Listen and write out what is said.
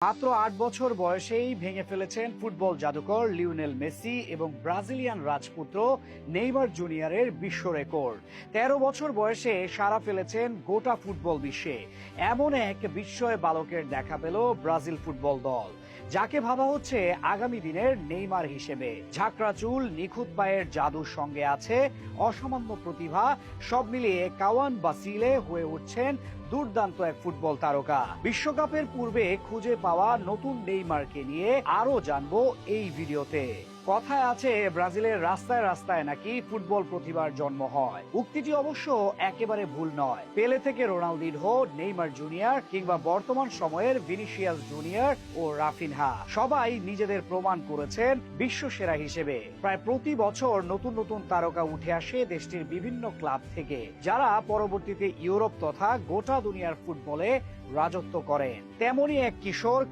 মাত্র ৮ বছর বয়সেই ভেঙে ফেলেছেন ফুটবল জাদুকর লিওনেল মেসি এবং ব্রাজিলিয়ান রাজপুত্র নেইমার জুনিয়রের বিশ্ব রেকর্ড। ১৩ বছর বয়সে সাড়া ফেলেছেন গোটা ফুটবল বিশ্বে। এমন এক বিস্ময় বালকের দেখা পেল ব্রাজিল ফুটবল দল, যাকে ভাবা হচ্ছে আগামী দিনের নেইমার হিসেবে। ঝাঁকড়া চুল, নিখুঁত পায়ের জাদুর সঙ্গে আছে অসামান্য প্রতিভা। সব মিলিয়ে কাওয়ান বাসিলে হয়ে উঠছেন দুর্দান্ত এক ফুটবল তারকা। বিশ্বকাপের পূর্বে খুঁজে পাওয়া নতুন নেইমারকে নিয়ে আরো জানবো এই ভিডিওতে। কথায় আছে ব্রাজিলের রাস্তায় রাস্তায় নাকি ফুটবল প্রতিভার জন্ম হয়। উক্তিটি অবশ্য একেবারে ভুল নয়। পেলে থেকে রোনালদিনহো, নেইমার জুনিয়র কিংবা বর্তমান সময়ের ভিনিসিয়াস জুনিয়র ও রাফিনহা সবাই নিজেদের প্রমাণ করেছেন বিশ্ব সেরা হিসেবে। প্রায় প্রতি বছর নতুন নতুন তারকা উঠে আসে দেশটির বিভিন্ন ক্লাব থেকে, যারা পরবর্তীতে ইউরোপ তথা গোটা দুনিয়ার ফুটবলে রাজত্ব করেন। তেমনই এক কিশোর